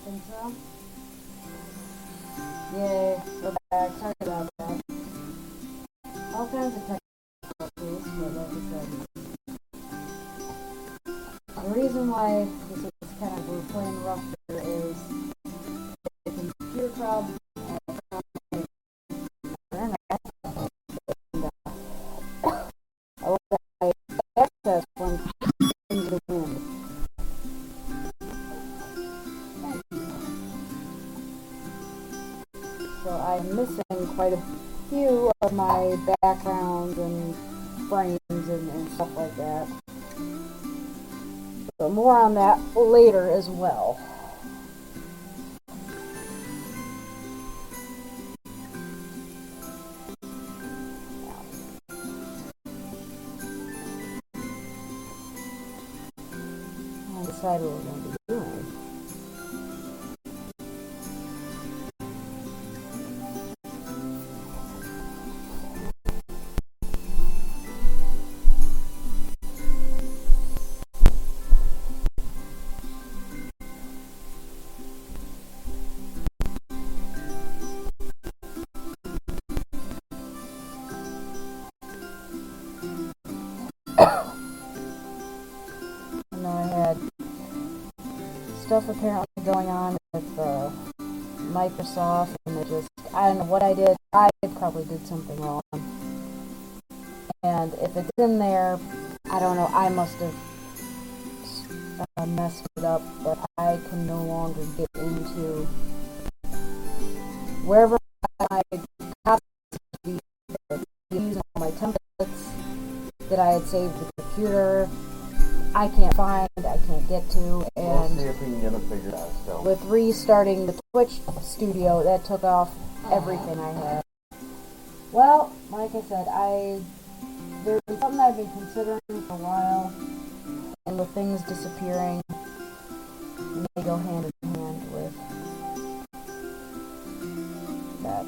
Think so? Yay, we're back. Sorry about that. All kinds of technical issues, but like I said, the reason why this is kind of we're playing rough here is the computer problem and internet. And, I want to access when into the wind. So I'm missing quite a few of my backgrounds and frames and stuff like that. But more on that later as well. I decided what we're going to be doing. And I had stuff apparently going on with Microsoft, and it just, I don't know what I did. I probably did something wrong. And if it's in there, I don't know, I must have messed it up, but I can no longer get into wherever I copied using all my templates that I had saved the computer. I can't find, I can't get to, and we'll see if we can get them figured out still. With restarting the Twitch studio, that took off everything I had. Well, like I said, there's been something I've been considering for a while, and with things disappearing, they go hand in hand with that.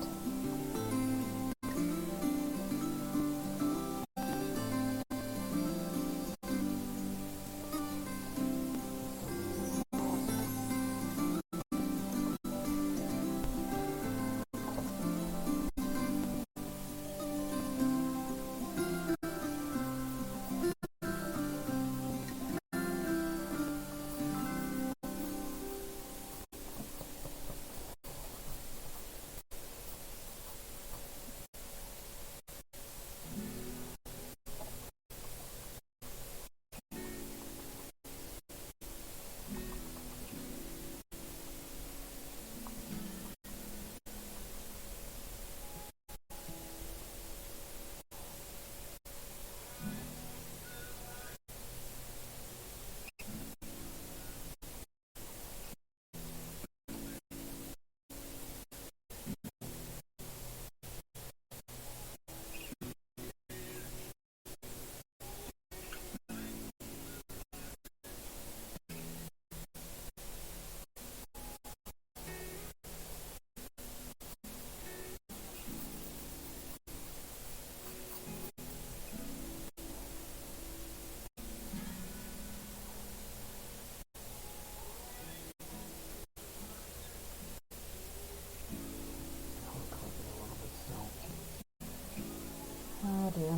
Oh dear.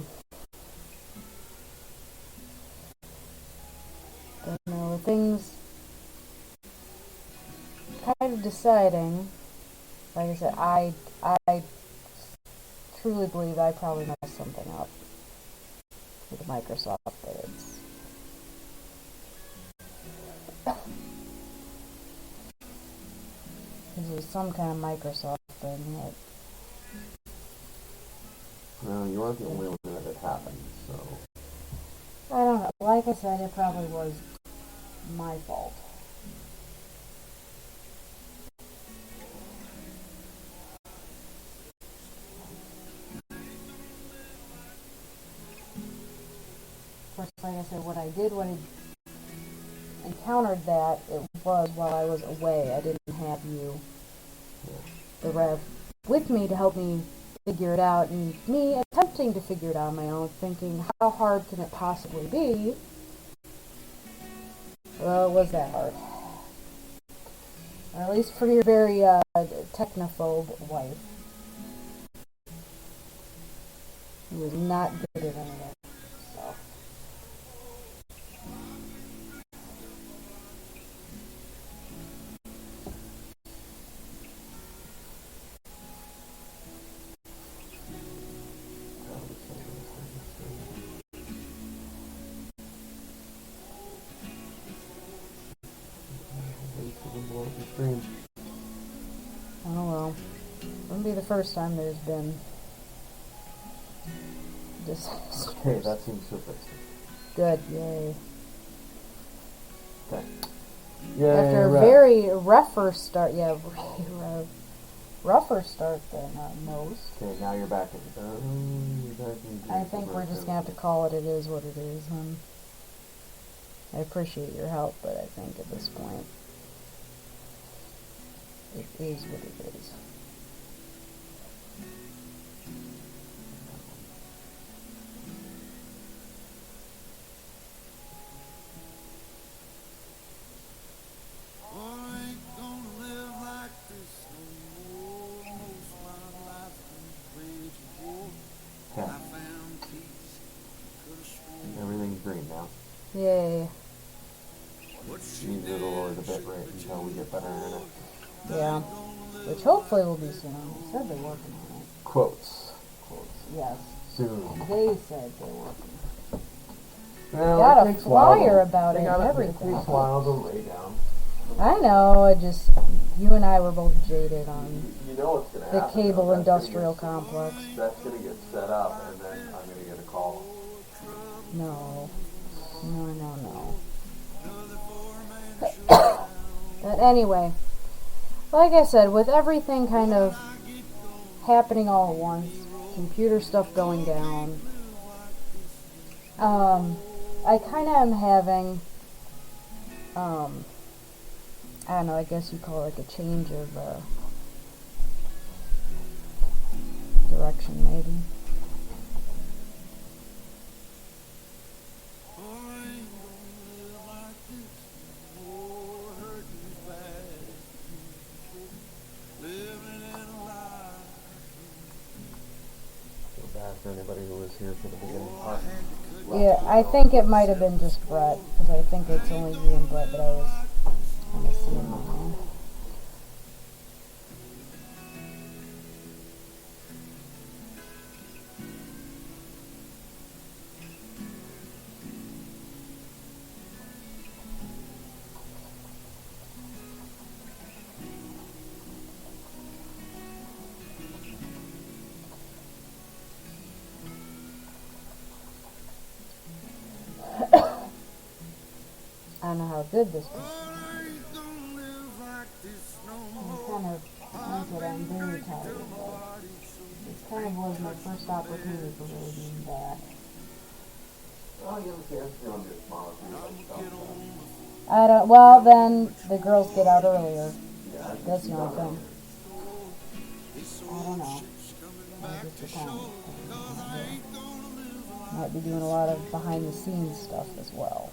But no, the things kind of deciding, like I said, I truly believe I probably messed something up with Microsoft, but it was some kind of Microsoft thing that. No, you weren't the only one that it happened, so. I don't know. Like I said, it probably was my fault. Of course, like I said, what I did when I encountered that, it was while I was away. I didn't have you, the Rev, with me to help me figure it out, and me attempting to figure it out on my own, thinking, how hard can it possibly be? Well, it was that hard. Or at least for your very technophobe wife. He was not good at any of it. So. Oh well. Wouldn't be the first time there's been disasters. Okay, that seems to fix it. Good, yay. Okay. Yay, After a very rougher start, rougher start than most. Okay, now you're back in. I think we're just gonna have to call it is what it is, I appreciate your help, but I think at this point, it is what it is. Okay. Everything's green now. Yay. Need to lower the bit rate until we get better internet. Yeah. Which hopefully will be soon. They said they're working on it. Quotes. Yes. Soon. They said they're working. Well, Got a it takes a while flyer to- about it and everything. It takes a while to lay down. I know, you and I were both jaded on You know what's going to the happen. cable though. industrial complex. That's going to get set up, and then I'm going to get a call. No. But anyway, like I said, with everything kind of happening all at once, computer stuff going down, I kind of am having, I don't know, I guess you call it like a change of direction maybe. For anybody who was here for the beginning part. Yeah, I think it might have been just Brett, because I think it's only you and Brett that I was kind of seeing now. I don't know how good this was. I'm very tired, but this kind of was my first opportunity for really being back. Oh, you have a chance to go and do smaller stuff. Well, then the girls get out earlier. Yeah, That's nothing. I don't know. Maybe it's the time. Might be doing a lot of behind the scenes stuff as well.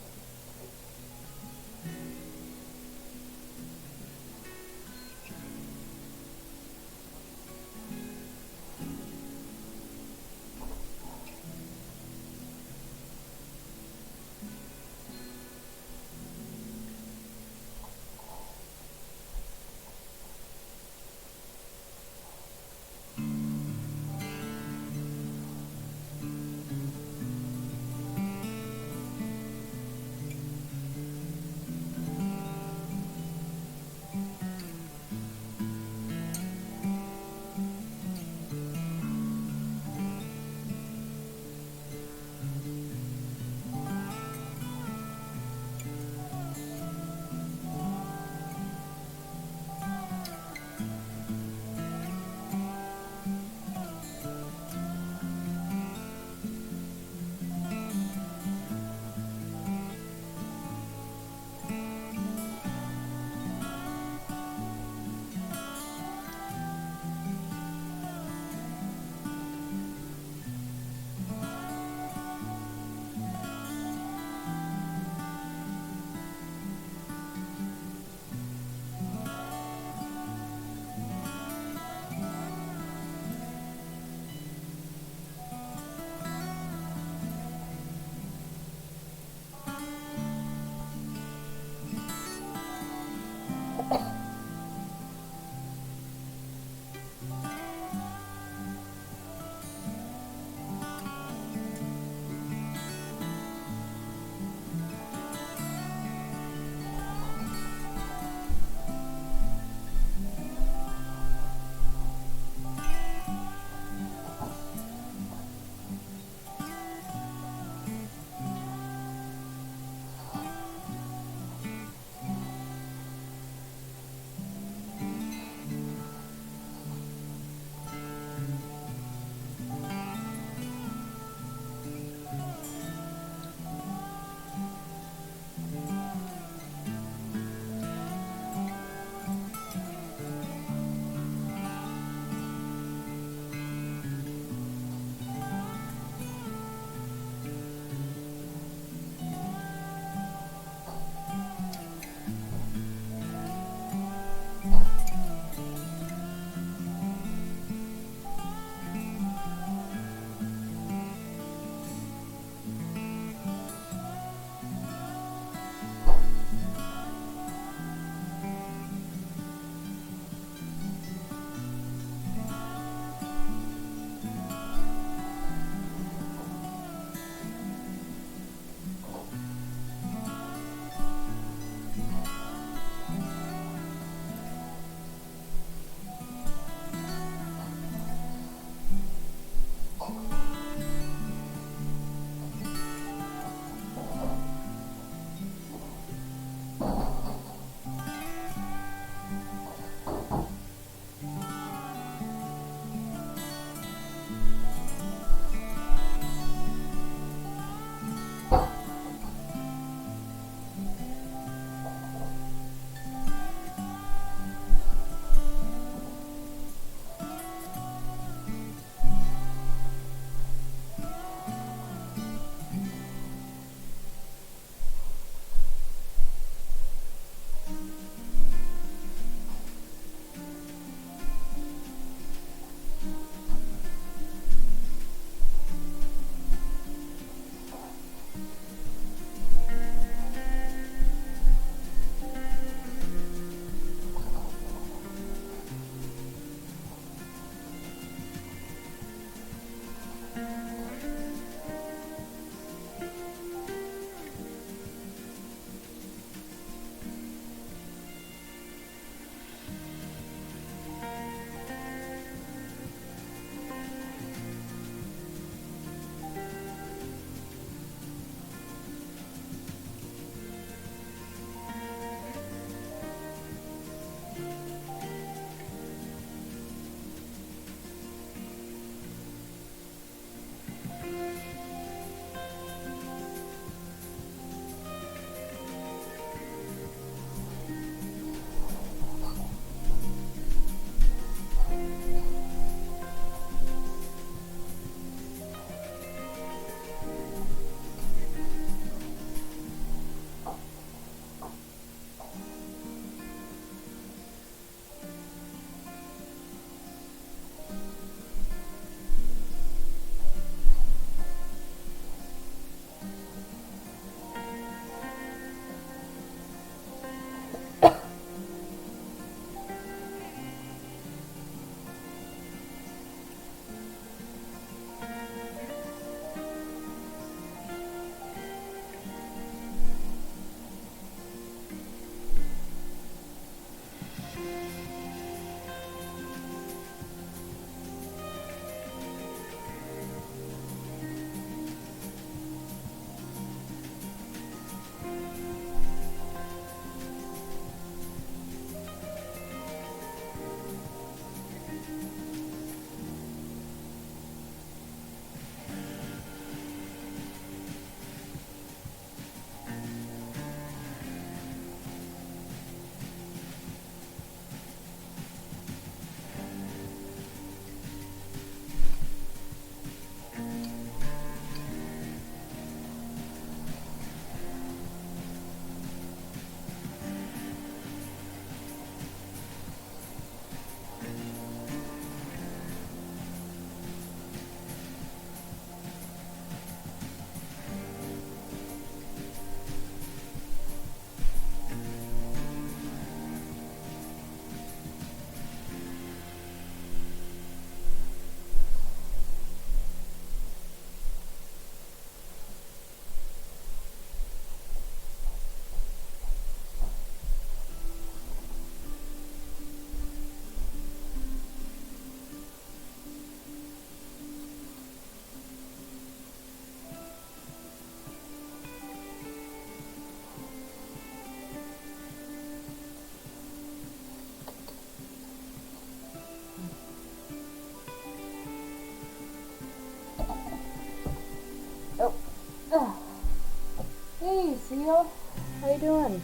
doing?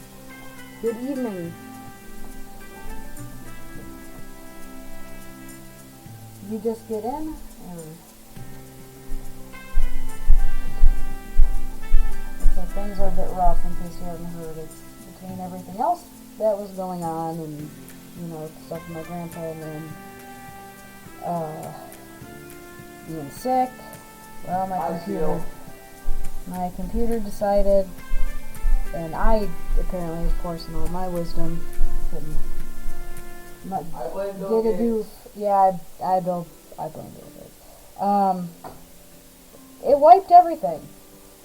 Good evening. You just get in? Or... So things are a bit rough in case you haven't heard. It's between everything else that was going on and, you know, stuff with my grandpa and then being sick. Well, my computer decided, and I apparently, of course, in all my wisdom, couldn't get it do. Yeah, I blamed it. It wiped everything.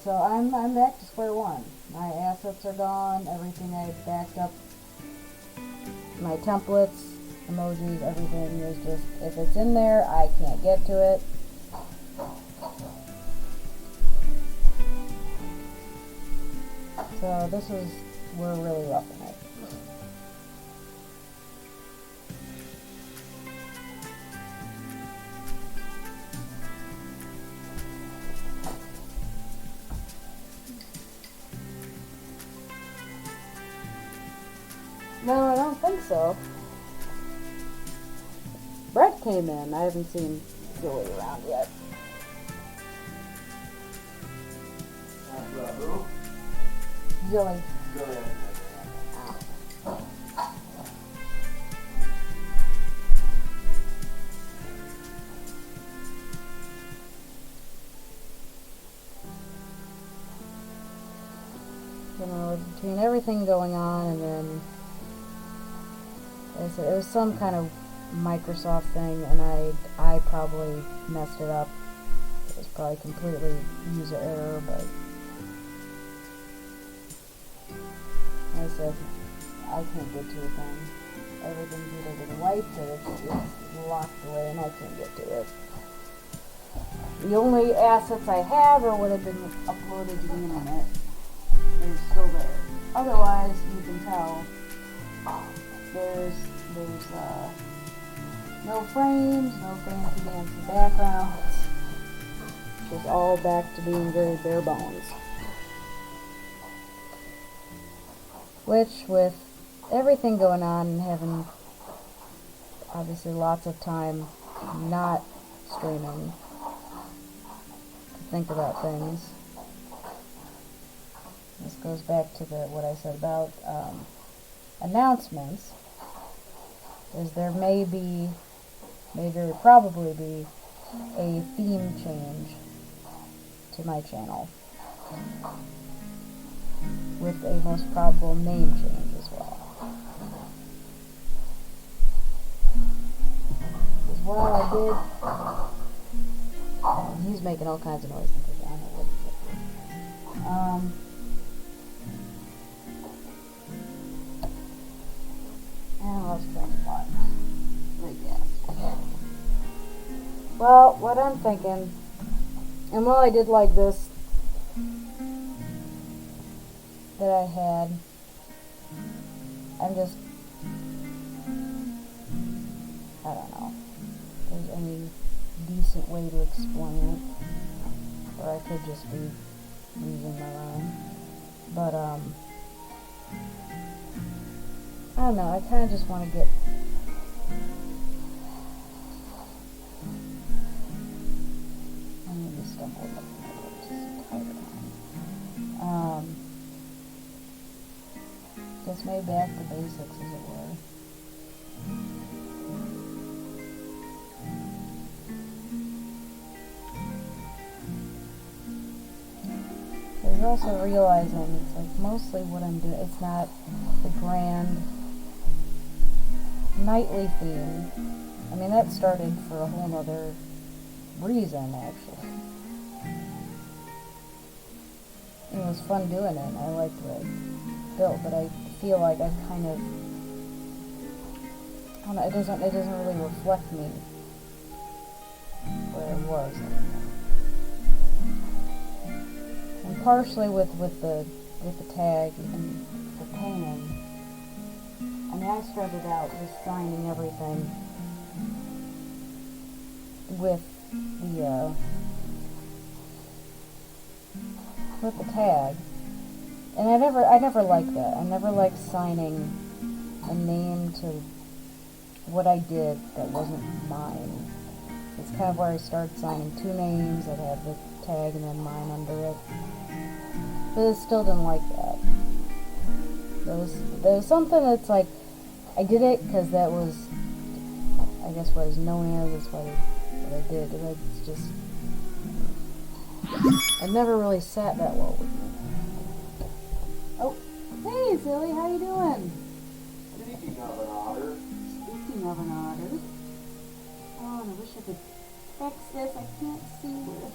So I'm back to square one. My assets are gone. Everything I backed up, my templates, emojis, everything is just, if it's in there, I can't get to it. So we're really roughing it. No, I don't think so. Brett came in. I haven't seen Joey around yet. Joey. You know, between everything going on and then, like I said, it was some kind of Microsoft thing, and I probably messed it up. It was probably completely user error, but like I said, I can't get to it then. Everything's either been wiped or it's locked away and I can't get to it. The only assets I have are what have been uploaded to the internet. They're still there. Otherwise, you can tell there's no frames, no fancy backgrounds. Just all back to being very bare bones. Which, with everything going on and having obviously lots of time not streaming to think about things, this goes back to what I said about announcements, is there may very probably be a theme change to my channel, with a most probable name change as well. Because while I did, he's making all kinds of noise. I don't know what he's doing. And I lost track of thought. But yes. Well, what I'm thinking, and while I did like this that I had, I'm just, I don't know if there's any decent way to explain it, or I could just be losing my mind, but I don't know, I kind of just want to get, I need to stumble up just tighter on. Guess maybe back to basics, as it were. There's also realizing it's like mostly what I'm doing, it's not the grand nightly theme. I mean, that started for a whole other reason, actually. It was fun doing it. I liked what I built, but I feel like I've kind of, I don't know, it doesn't really reflect me where I was anymore. And partially with the tag and the painting, I mean, I started out designing everything with the tag, And I never liked that. I never liked signing a name to what I did that wasn't mine. It's kind of where I started signing two names. I'd have the tag and then mine under it. But I still didn't like that. There was something that's like, I did it because that was, I guess, what I was known as. That's what I did. And it's just, it never really sat that well with me. Oh, hey, silly, how you doing? Speaking of an otter. Speaking of an otter. Oh, and I wish I could fix this. I can't see where.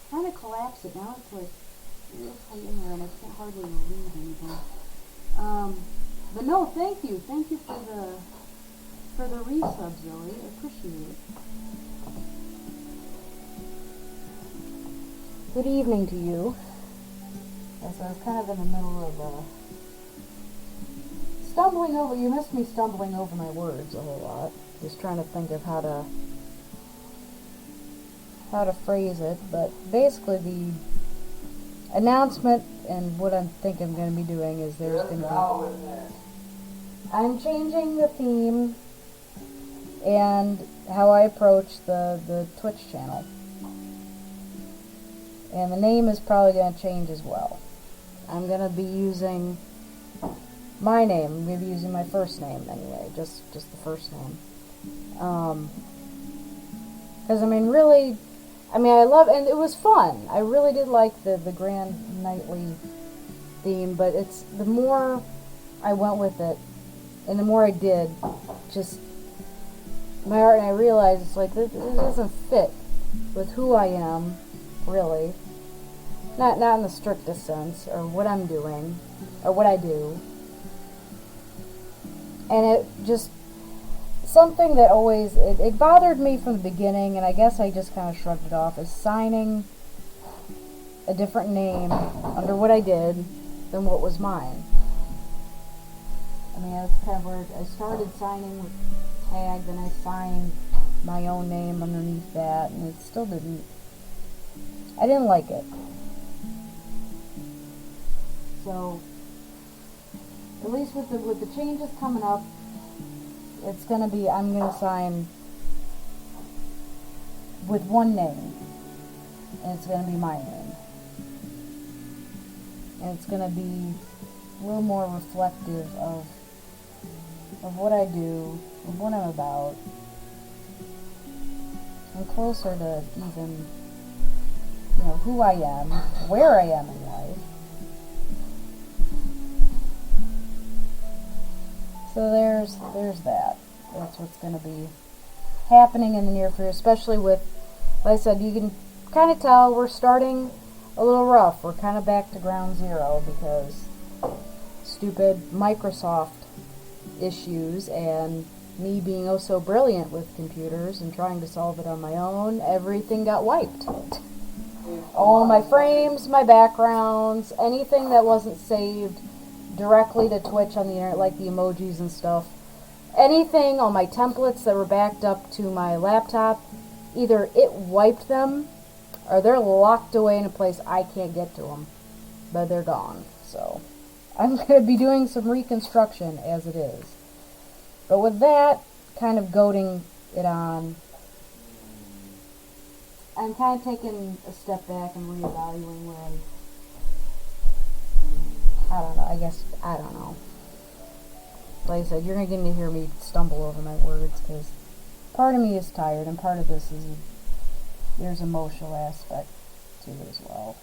Trying to collapse it now. It's like real tight in there, and I can't hardly read anything. But no, thank you for the resub, Zoe. I appreciate it. Good evening to you. Yes, I was kind of in the middle of stumbling over. You missed me stumbling over my words a whole lot. Just trying to think of how to phrase it, but basically the announcement and what I think I'm going to be doing is there's going to be, I'm changing the theme and how I approach the Twitch channel, and the name is probably going to change as well. I'm going to be using my name. I'm going to be using my first name anyway, just the first name, because I love, and it was fun. I really did like the Grand Nightly theme, but it's, the more I went with it, and the more I did, just, my heart, and I realized, it's like, this doesn't fit with who I am, really. Not in the strictest sense, or what I'm doing, or what I do. And it just, something that always, it bothered me from the beginning, and I guess I just kind of shrugged it off, is signing a different name under what I did than what was mine. I mean, that's kind of where I started signing with tag, then I signed my own name underneath that, and it still didn't, I didn't like it. So, at least with the changes coming up, it's going to be, I'm going to sign with one name, and it's going to be my name. And it's going to be a little more reflective of what I do, of what I'm about. I'm closer to even, who I am, where I am in life. So there's that. That's what's going to be happening in the near future, especially with, like I said, you can kind of tell we're starting a little rough. We're kind of back to ground zero because stupid Microsoft issues and me being oh so brilliant with computers and trying to solve it on my own, everything got wiped. All my frames, my backgrounds, anything that wasn't saved directly to Twitch on the internet, like the emojis and stuff, anything, all my templates that were backed up to my laptop, either it wiped them or they're locked away in a place I can't get to them, but they're gone. So I'm going to be doing some reconstruction as it is. But with that kind of goading it on, I'm kind of taking a step back and reevaluating where I don't know. Like I said, you're going to get to hear me stumble over my words because part of me is tired and part of this is, there's emotional aspect to it as well.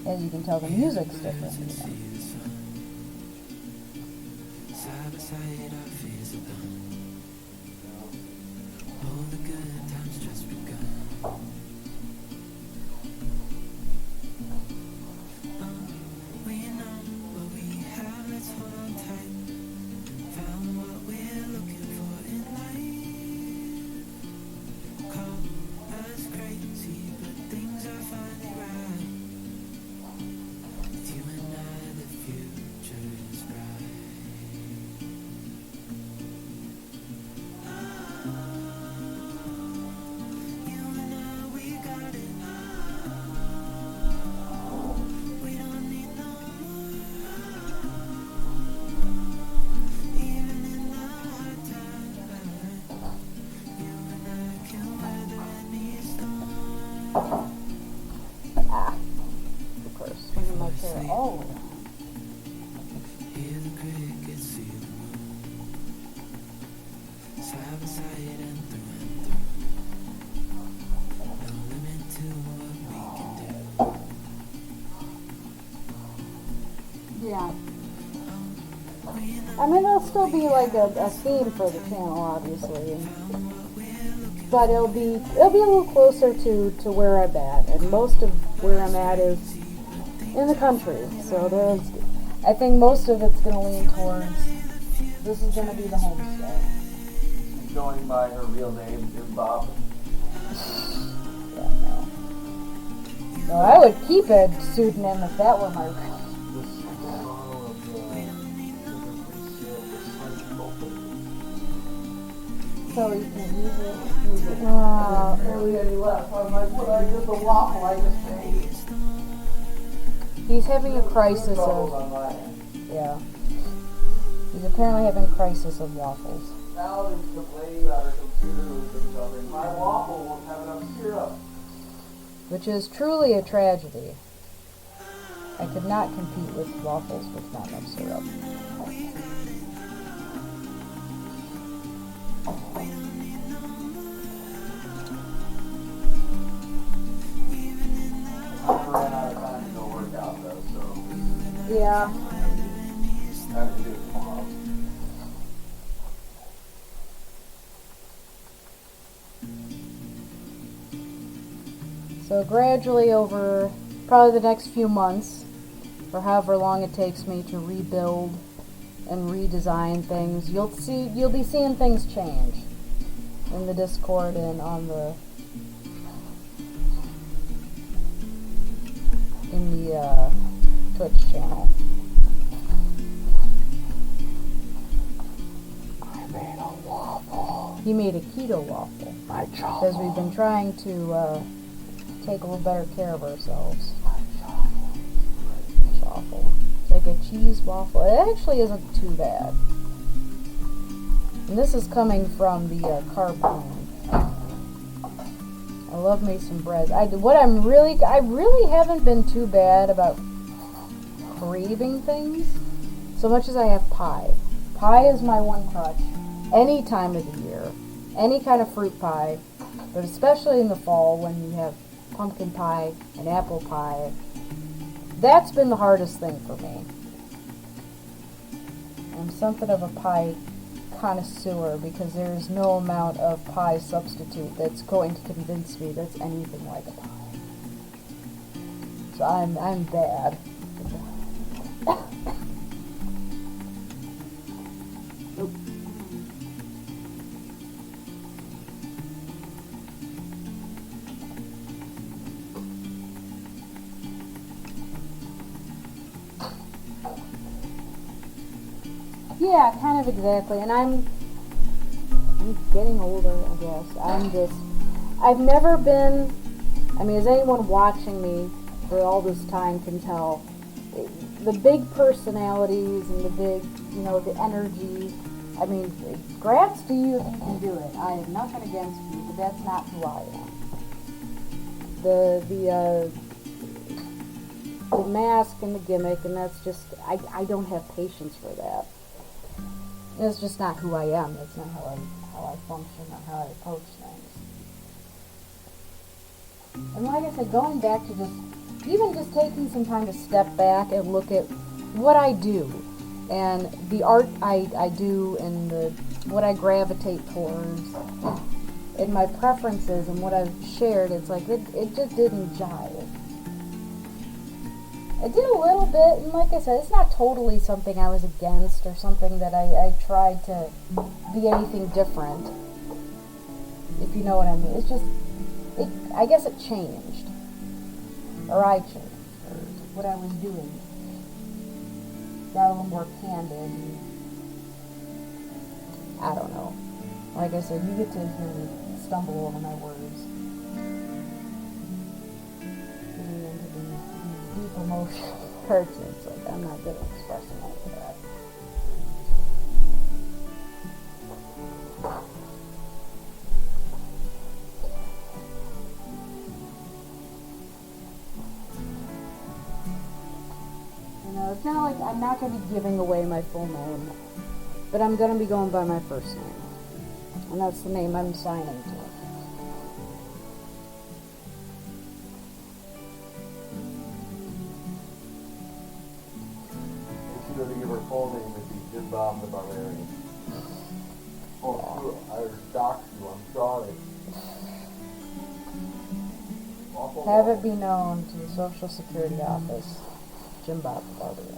As you can tell, the music's different. Side by side, our fears are done. All the good times just begun. We know what we have, let's hold on tight. Found what we're looking for in life. Call us crazy, but things are finally right. With you and I, the future is bright. Ah, of course, swinging my chair all the way. Hear the crickets, see the moon. Side by side and through and through. No limit to what we can do. Yeah. I mean, there'll still be like a theme for the channel, obviously, but it'll be a little closer to where I'm at, and most of where I'm at is in the country. So I think most of it's going to lean towards this is going to be the homestead. She's going by her real name, Bob. Yeah, no. No, I would keep a pseudonym if that were my real. So you can use it. Earlier he left. I'm like, what I did the waffle I just made. He's having a crisis Troubles of, on my end. yeah. He's apparently having a crisis of waffles. Now he's complaining about her computer losing something. My waffle won't have enough syrup. Which is truly a tragedy. I could not compete with waffles with not enough syrup. I ran out of time to go work out though, so Yeah. have to do it tomorrow. So gradually over probably the next few months, or however long it takes me to rebuild and redesign things, you'll be seeing things change in the Discord and on the Twitch channel. I made a waffle. He made a keto waffle My because we've been trying to take a little better care of ourselves. Waffle. It's like a cheese waffle. It actually isn't too bad. And this is coming from the carb queen. I love me some bread. I really haven't been too bad about craving things so much as I have pie. Pie is my one crutch. Any time of the year, any kind of fruit pie, but especially in the fall when you have pumpkin pie and apple pie. That's been the hardest thing for me. I'm something of a pie connoisseur because there is no amount of pie substitute that's going to convince me that's anything like a pie. So I'm bad. Nope. Yeah, kind of exactly. And I'm getting older, I guess. I've never been, as anyone watching me for all this time can tell, the big personalities and the big, the energy. Grants to you if you can do it. I have nothing against you, but that's not who I am. The mask and the gimmick, and that's just, I don't have patience for that. It's just not who I am. That's not how I function or how I approach things. And like I said, going back to just taking some time to step back and look at what I do and the art I do and what I gravitate towards and my preferences and what I've shared, it's like it just didn't jive. I did a little bit, and like I said, it's not totally something I was against or something that I tried to be anything different, if you know what I mean. It's just, I guess it changed, or I changed, or what I was doing got a little more candid. I don't know. Like I said, you get to hear me stumble over my words. Deep emotion hurts. It's like I'm not good at expressing all of that. it's not like I'm not going to be giving away my full name, but I'm going to be going by my first name. And that's the name I'm signing to. If she were to give her full name, it'd be Jim Bob the Barbarian. Oh, true. I doxed you. I'm sorry. Awful. Have it be known to the Social Security Office, Jim Bob the Barbarian.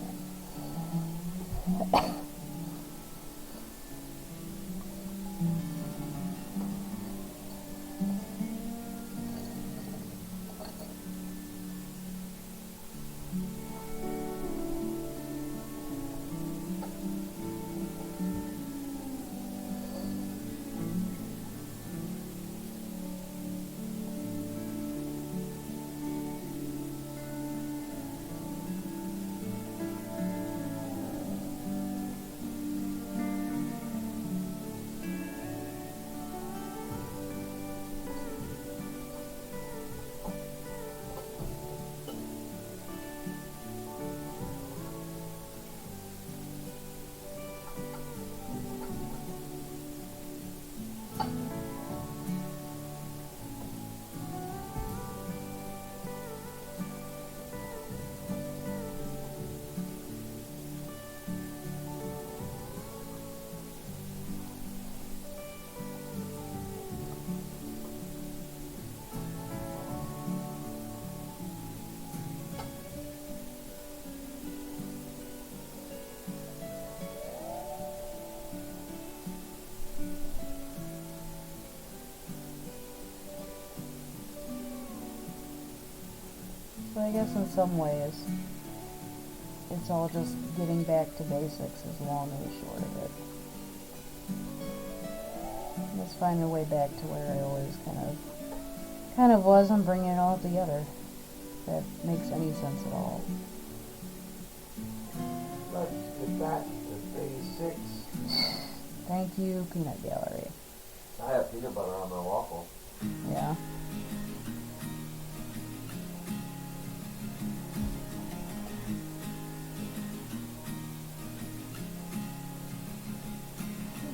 So I guess in some ways, it's all just getting back to basics is long and the short of it. Let's find a way back to where I always kind of was and bringing it all together. If that makes any sense at all. Let's get back to basics. Thank you, Peanut Gallery. I have peanut butter on my waffle. Yeah.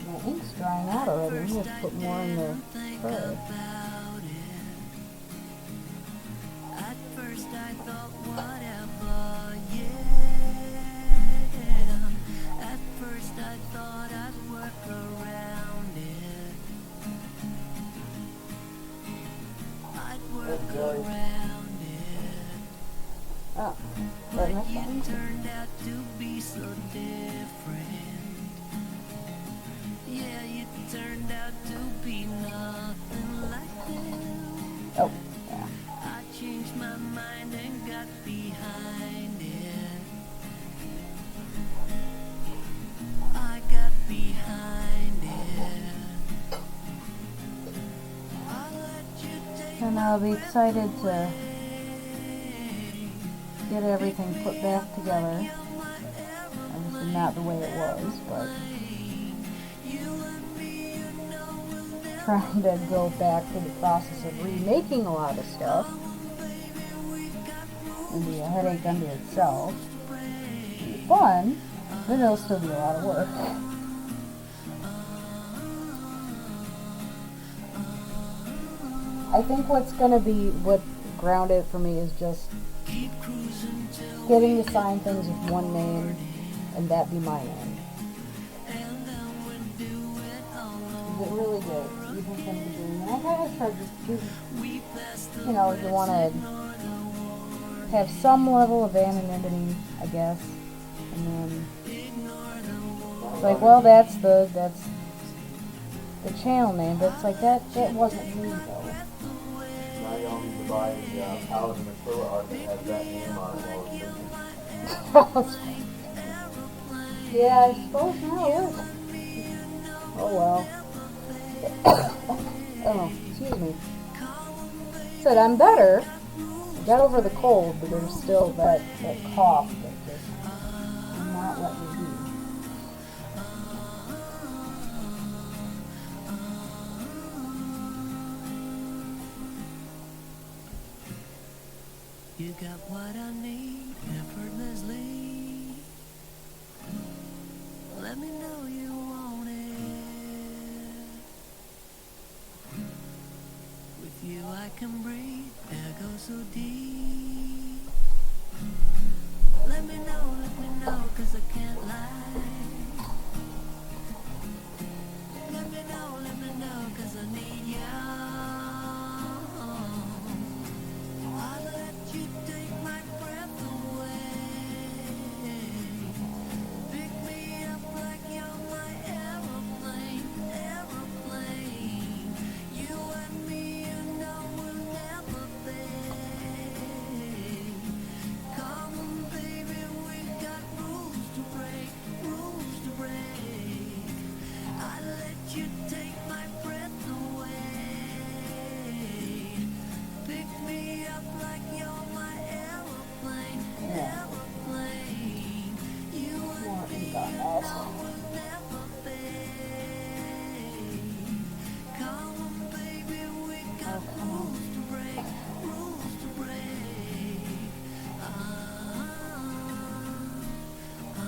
My ink's drying out already. We have to put more in the tray. At first I thought whatever, At first I thought I'd work around it. I'd work around it. Oh, But right you next one. turned out to be so different. Yeah, you turned out to be nothing like them. Oh, yeah. I changed my mind and got behind it. I got behind it. I'll let you take And I'll be excited to get everything put back together. Obviously not the way it was, but trying to go back to the process of remaking a lot of stuff and be a headache unto itself. It'll be fun, but it'll still be a lot of work. I think what's gonna be what grounded for me is just getting to sign things with one name and that be my name. It really did. Even from the beginning. And I gotta try to, you want to have some level of anonymity, I guess. And then it's like, well, that's the channel name, but it's like that wasn't me though. Now you don't need to buy the Paladin Aquila art that has that name on it while it's busy. Yeah, I suppose now it is. Oh well. Oh, excuse me. Said I'm better. I got over the cold, but there's still that cough that just will not let me be. You got what I need effortlessly. Let me know you want it. With you I can breathe, air goes so deep. Let me know, 'cause I can't lie. Let me know, 'cause I need you. I'll let you take my breath away. Pick me up like you're my aeroplane, aeroplane. You and me, you know we'll never fade. Come on, baby, we got rules to break, rules to break. I'll let you take my breath away. Pick me up like you're my aeroplane, aeroplane. You and me, you know we'll never fade. Come on, baby, we got rules to break, rules to break. Ah, ah, ah.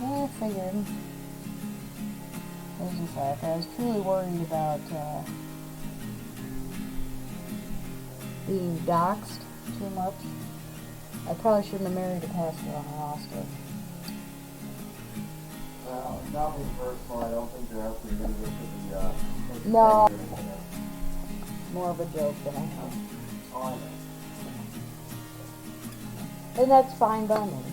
I figured. As you said, if I was truly worried about being doxxed too much, I probably shouldn't have married a pastor on a roster. Well, not me personally. I don't think you're actually going to get to the. No. More of a joke than I think. Oh, I know. And that's fine by me.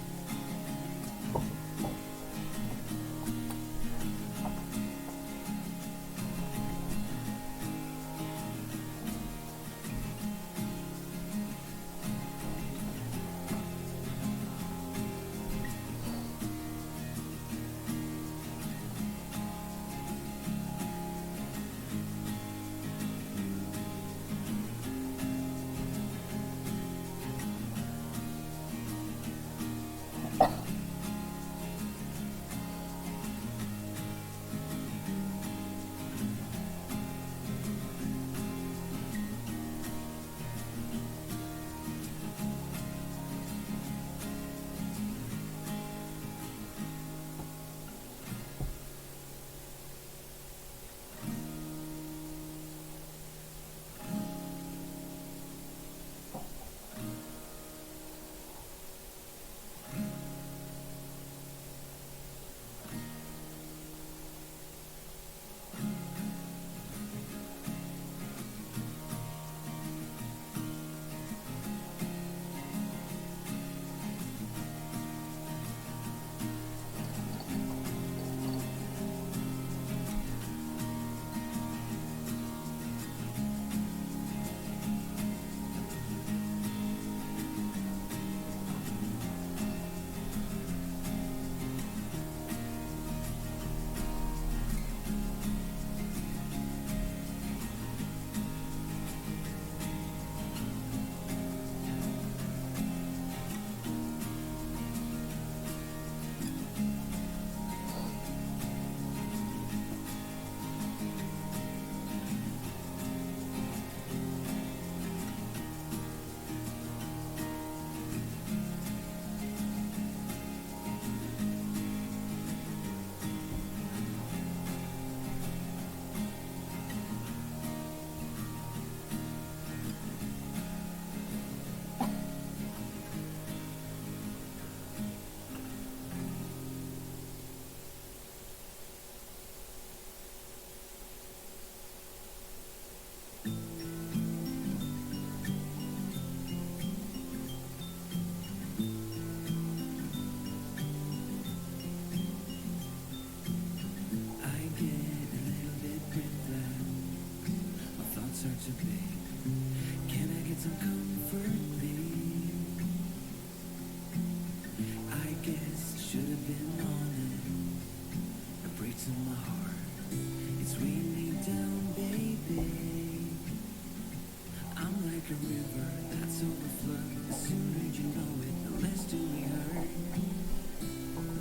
nights overflow. The sooner you know it, the less do we hurt.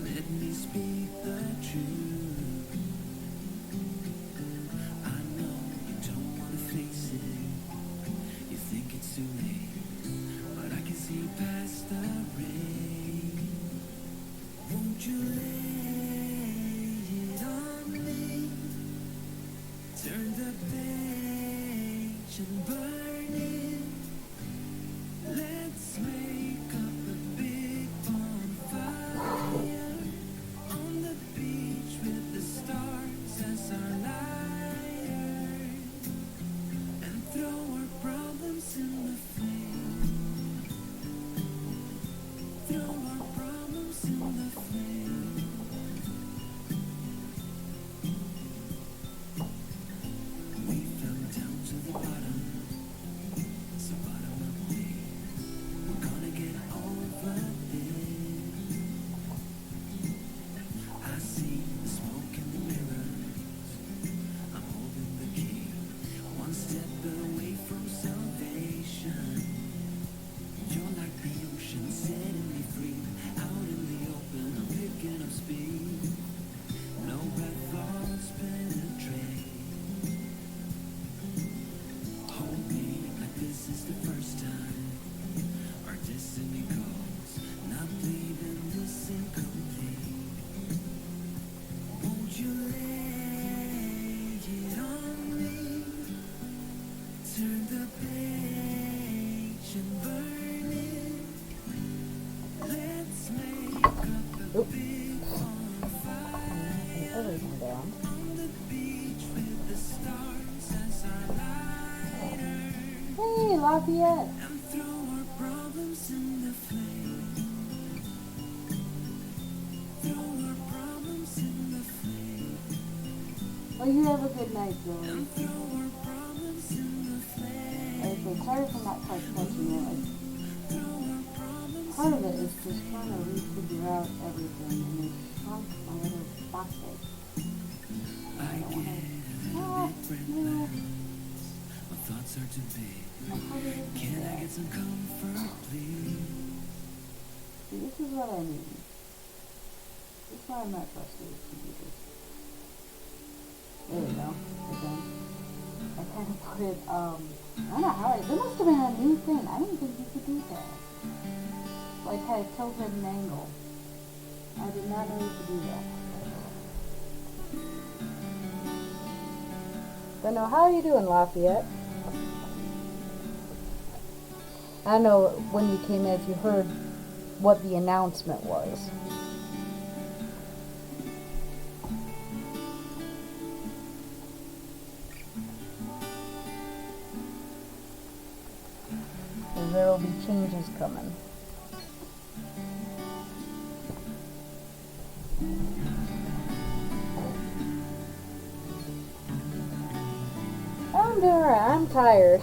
Let me speak the truth. I know you don't want to face it. You think it's too late, but I can see past the rain. Won't you lay it on me? Turn the page and burn it. Let's make up a big bonfire on the beach with the stars as our light, and throw our problems in the flame. Throw our problems in the flame. We fell down to the bottom, so bottom up me. We're gonna get over this. I see the smoke in the mirrors. I'm holding the key, one step away from salvation. You're like the ocean, setting me free. Out in the open, I'm picking up speed. No bad thoughts penetrate. Hold me like this is the first time. Our destiny calls, not leaving this incomplete. Won't you lay it on me? Turn the page and burn it. Let's make up a big bonfire Everything down. on the beach with the stars as our lighter, Hey, Lafayette. and throw our problems in the flame. Throw our problems in the flame. Well, you have a good night, Zoe. And throw our problems in the flame. Okay, sorry for not quite catching it. Throw our problems. Part of it is just trying to refigure out everything and they shrunk my little box egg. I get a little bit breathless. My thoughts are too big. Can I get some comfort, please? See, this is what I mean. This is why I'm not trusted with computers. There we go. Okay. I kind of put it, I don't know how there must have been a new thing. I didn't think you could do that. Like how it tilted an angle. I did not know you could do that. But no, how are you doing, Lafayette? I don't know when you came in if you heard what the announcement was. There will be changes coming. I'm doing alright. I'm tired.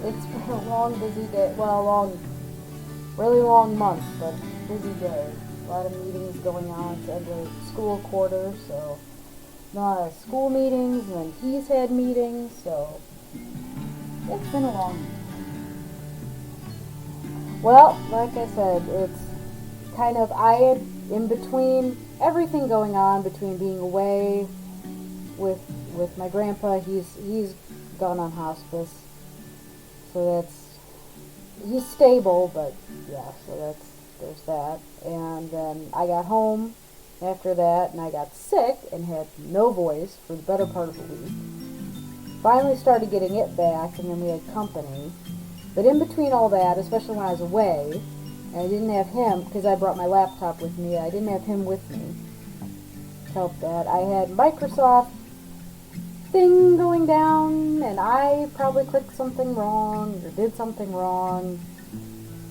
It's been a long, busy day. Well, really long month, but busy day. A lot of meetings going on. It's end of school quarter, so a lot of school meetings, and then he's had meetings, so it's been a long. Well, like I said, it's kind of in between everything going on, between being away with my grandpa. He's gone on hospice, so he's stable, but yeah, so there's that. And then I got home after that, and I got sick and had no voice for the better part of the week. Finally started getting it back, and then we had company. But in between all that, especially when I was away, and I didn't have him, because I brought my laptop with me, I didn't have him with me to help that. I had Microsoft thing going down, and I probably clicked something wrong, or did something wrong.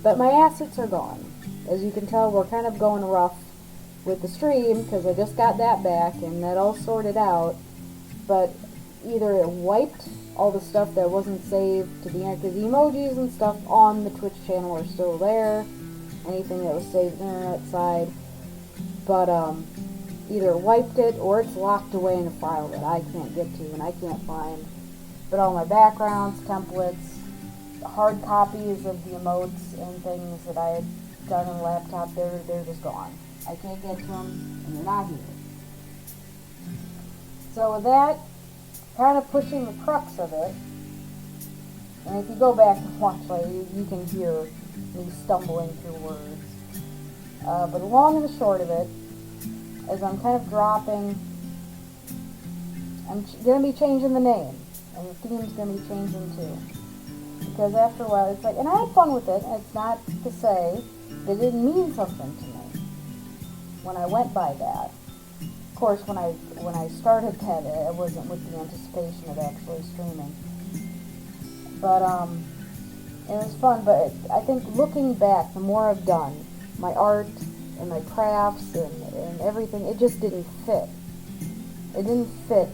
But my assets are gone. As you can tell, we're kind of going rough with the stream, because I just got that back, and that all sorted out. But either it wiped all the stuff that wasn't saved to the end, because the emojis and stuff on the Twitch channel are still there, anything that was saved on the internet side, but either wiped it or it's locked away in a file that I can't get to and I can't find. But all my backgrounds, templates, hard copies of the emotes and things that I had done on the laptop, they're just gone. I can't get to them, and they're not here. So with that, kind of pushing the crux of it, and if you go back and watch later, you can hear me stumbling through words. But the long and the short of it is I'm kind of dropping, I'm going to be changing the name, and the theme's going to be changing too. Because after a while, it's like, and I had fun with it, and it's not to say that it didn't mean something to me when I went by that. Of course, when I started that, it wasn't with the anticipation of actually streaming. But it was fun. But I think looking back, the more I've done, my art and my crafts and everything, it just didn't fit. It didn't fit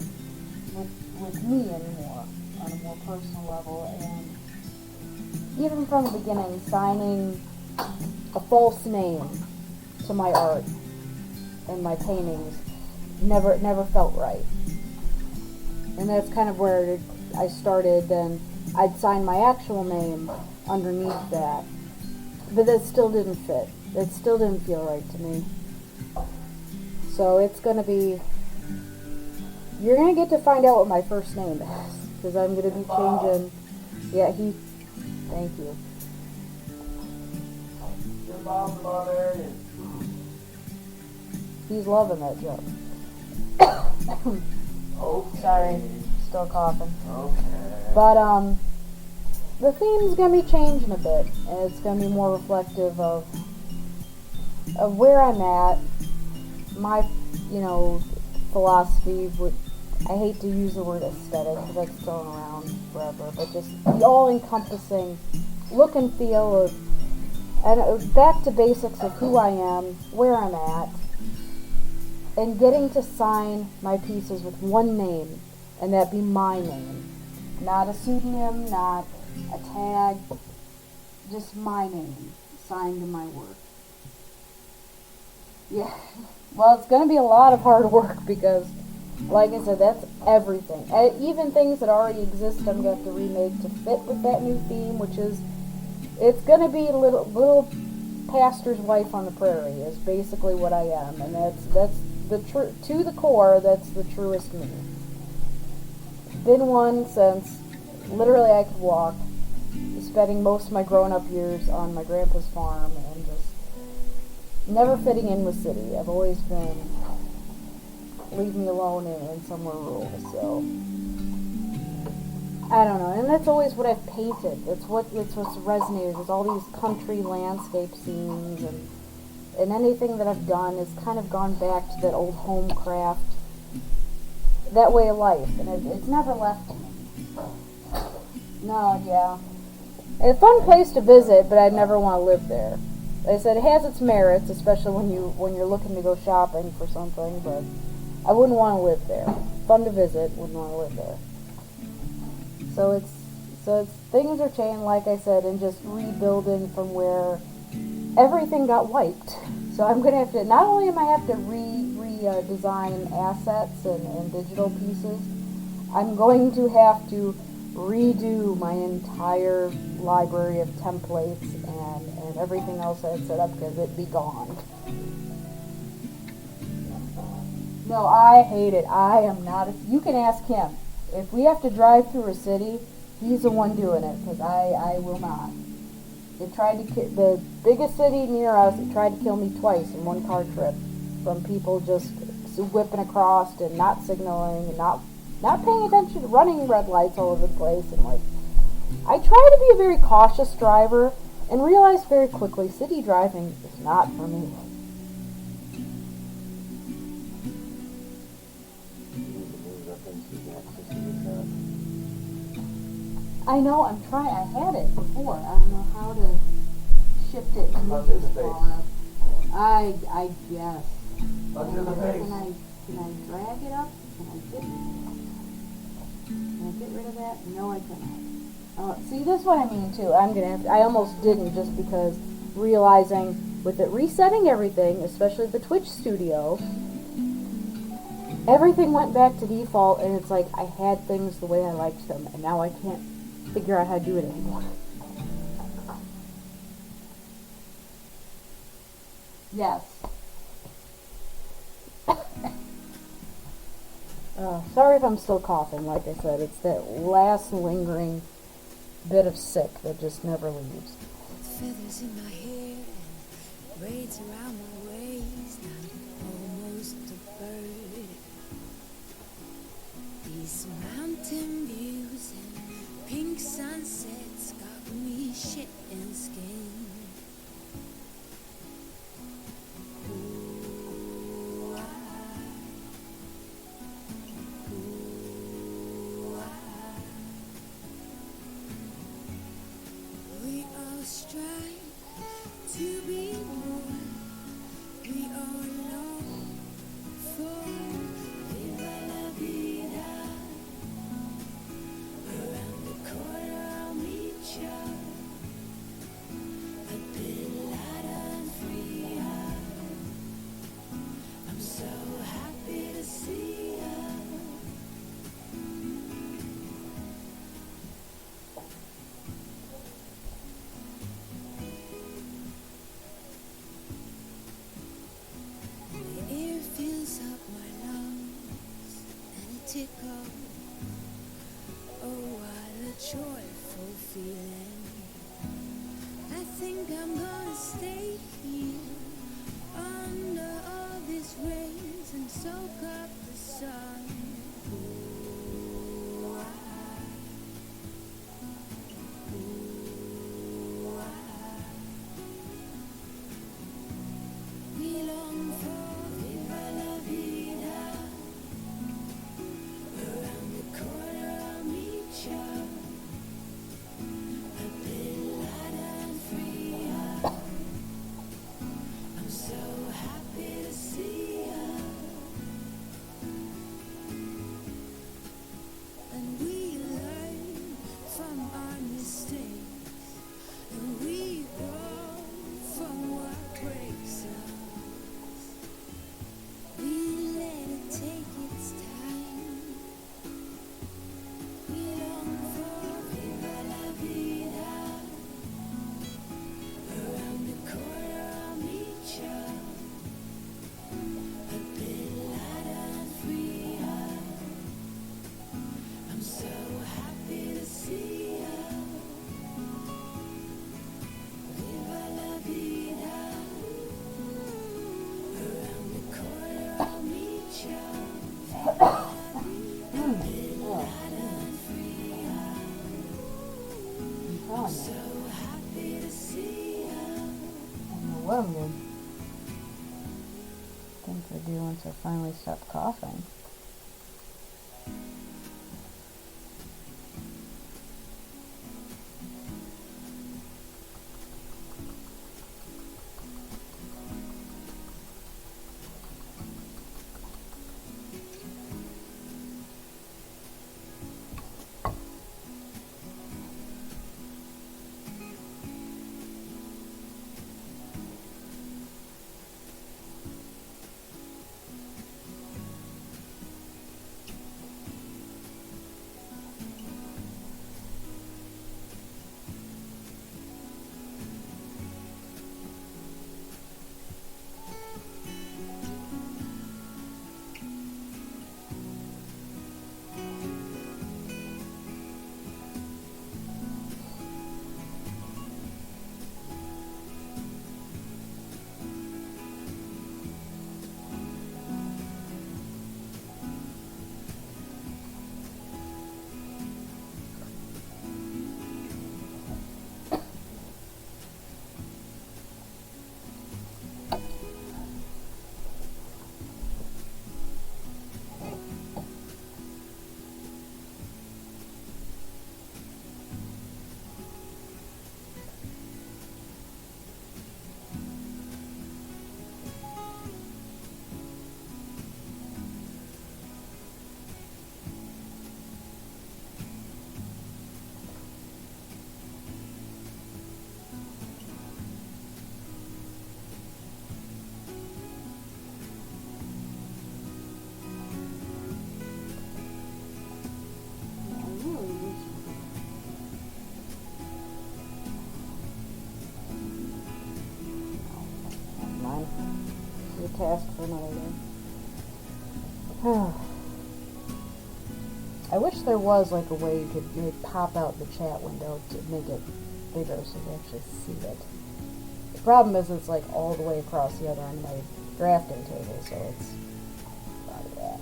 with me anymore on a more personal level. And even from the beginning, signing a false name to my art and my paintings never felt right. And that's kind of where I started, and I'd sign my actual name underneath that. But that still didn't fit. It still didn't feel right to me. So it's going to be, you're going to get to find out what my first name is, because I'm going to be changing. Yeah, thank you. Your Bob's Barbarian. He's loving that joke. Okay. Sorry, still coughing. Okay. But the theme's gonna be changing a bit, and it's gonna be more reflective of where I'm at, my philosophy. I hate to use the word aesthetic because that's thrown around forever, but just the all-encompassing look and feel of, and back to basics of who I am, where I'm at, and getting to sign my pieces with one name, and that be my name. Not a pseudonym, not a tag, just my name signed to my work. Yeah, well, it's going to be a lot of hard work because, like I said, that's everything. Even things that already exist, I'm going to have to remake to fit with that new theme, which is, it's going to be a little pastor's wife on the prairie is basically what I am, and that's the to the core, that's the truest me. Been one since literally I could walk, spending most of my grown-up years on my grandpa's farm and just never fitting in with city. I've always been leave me alone in somewhere rural, so I don't know. And that's always what I've painted. It's what's resonated is all these country landscape scenes, and anything that I've done has kind of gone back to that old home craft, that way of life, and it's never left me. No, yeah. It's a fun place to visit, but I'd never want to live there. Like I said, it has its merits, especially when you're looking to go shopping for something, but I wouldn't want to live there. Fun to visit, wouldn't want to live there. So it's things are changing, like I said, and just rebuilding from where everything got wiped. So I'm going to have to, not only am I have to redesign assets and digital pieces, I'm going to have to redo my entire library of templates and everything else I had set up because it'd be gone. No, I hate it. I am not. You can ask him. If we have to drive through a city, he's the one doing it because I will not. It tried to the biggest city near us. It tried to kill me twice in one car trip from people just whipping across and not signaling and not paying attention, running red lights all over the place. And like, I try to be a very cautious driver and realized very quickly city driving is not for me. I know, I'm trying. I had it before. I don't know how to shift it and move it far up. I guess. Under the face. Can I drag it up? Can I get rid of that? No, I cannot. See, that's what I mean too. I almost didn't just because realizing with it resetting everything, especially the Twitch studio, everything went back to default, and it's like I had things the way I liked them, and now I can't figure out how to do it anymore. Yes. Sorry if I'm still coughing. Like I said, it's that last lingering bit of sick that just never leaves. Feathers in my hair and braids around my waist. I'm almost a bird. These mountain views and pink sunsets got me shitting skin. Ooh, we all strive to be more. We all long for viva la vida. Around the corner I'll meet ya. A bit lighter and freer. I'm so happy to see ya. The air fills up my lungs and it tickles. Oh, what a joyful feeling. I think I'm gonna stay here under all these rays and soak up the sun. Ooh, we long for viva la vida. Around the corner I'll meet ya. A bit lighter and freer. I'm so happy to see ya. And we learn from our mistakes. And we grow from what breaks us. We let it take its time. We long for viva la vida. Around the corner I'll meet ya. A bit lighter and freer. I'm so happy to see ya. Viva la vida. Around the corner I'll meet ya. I'm So happy to see ya. I don't know what I'm going to think to do once I finally stop coughing. task for another day. I wish there was like a way you could maybe pop out the chat window to make it bigger so you actually see it. The problem is it's like all the way across the other end of my drafting table, so it's probably that.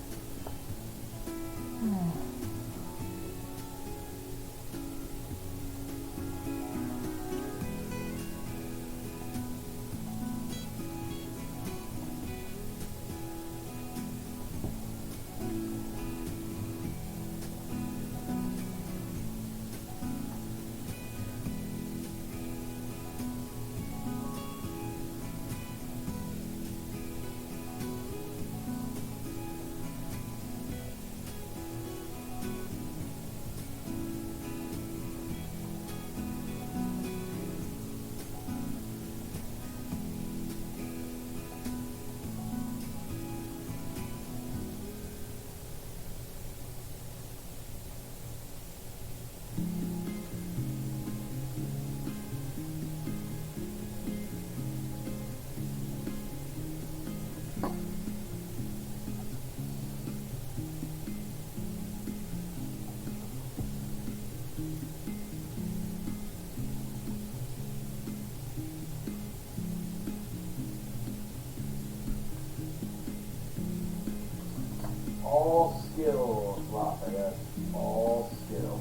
All skill, Lafayette. All skill.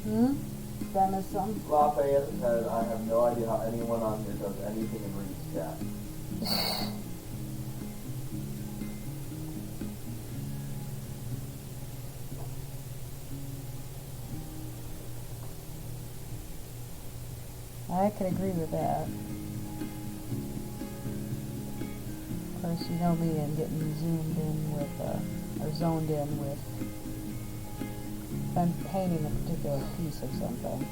Did I miss something? Lafayette said, I have no idea how anyone on here does anything in Reed's chat. I could agree with that. Of course, you know me and getting zoomed in with, or zoned in with I'm painting a particular piece of something.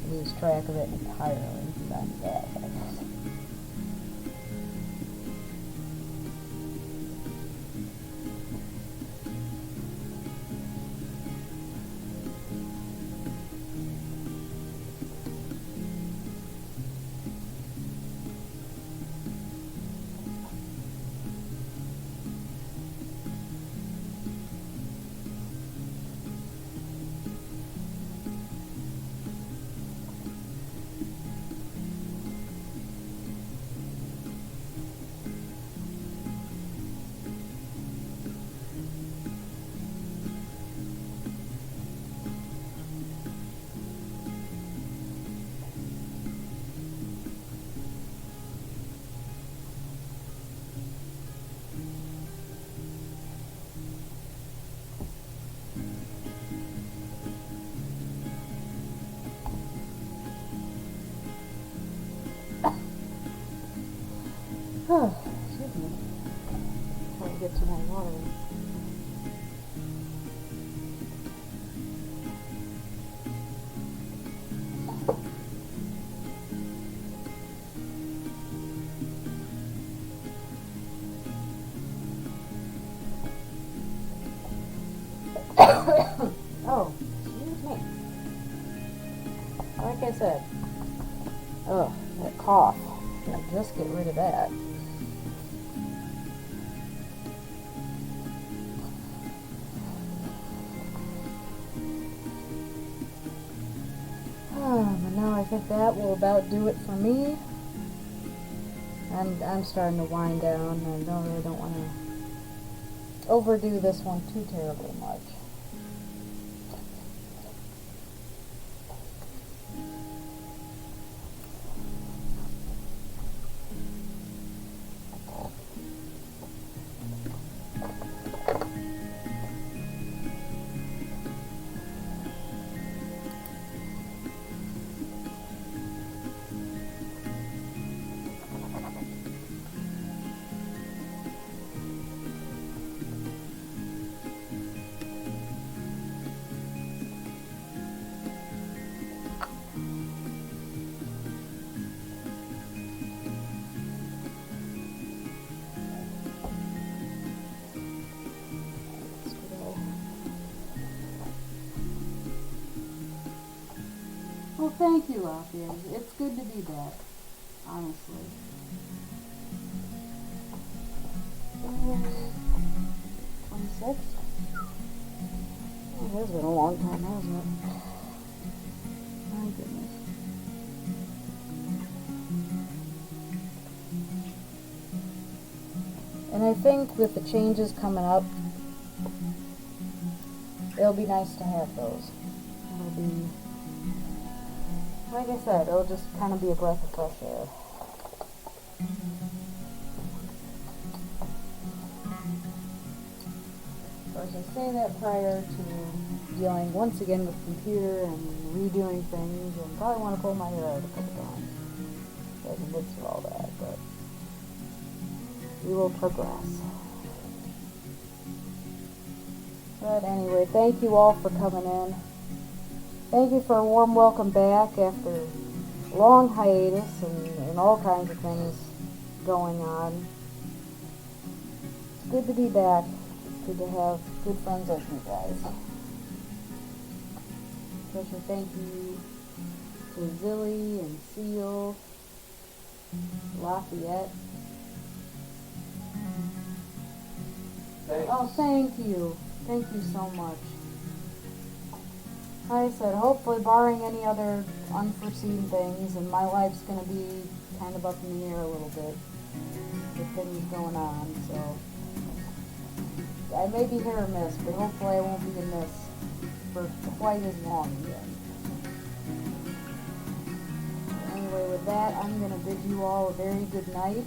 Lose track of it entirely. I'm bad. Excuse me. Trying to get to my water. Oh, excuse me. Like I said, that cough. I'll just get rid of that. But now I think that will about do it for me. I'm starting to wind down and I really don't want to overdo this one too terribly much. Well, thank you, Lafayette. It's good to be back. honestly. 26? Oh, it has been a long time, hasn't it? My goodness. And I think with the changes coming up, it'll be nice to have those. It'll be, like I said, it'll just kind of be a breath of fresh air. Of course, I say that prior to dealing once again with the computer and redoing things, and probably want to pull my hair out a couple times as a midst of all that, but we will progress. But anyway, thank you all for coming in. Thank you for a warm welcome back after a long hiatus and all kinds of things going on. It's good to be back. It's good to have good friends like you guys. Special thank you to Zilly and Seal, Lafayette. Thanks. Oh, thank you. Thank you so much. Like I said, hopefully barring any other unforeseen things, and my life's going to be kind of up in the air a little bit with things going on, so I may be hit or miss, but hopefully I won't be a miss for quite as long again. Anyway, with that, I'm going to bid you all a very good night.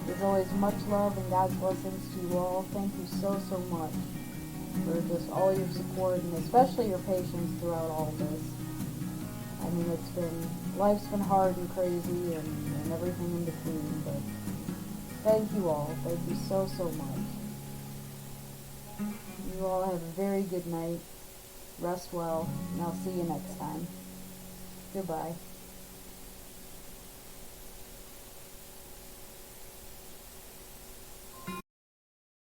There's always much love and God's blessings to you all. Thank you so, so much for just all your support and especially your patience throughout all of this. I mean, life's been hard and crazy and everything in between, but thank you all. Thank you so, so much. You all have a very good night. Rest well, and I'll see you next time. Goodbye.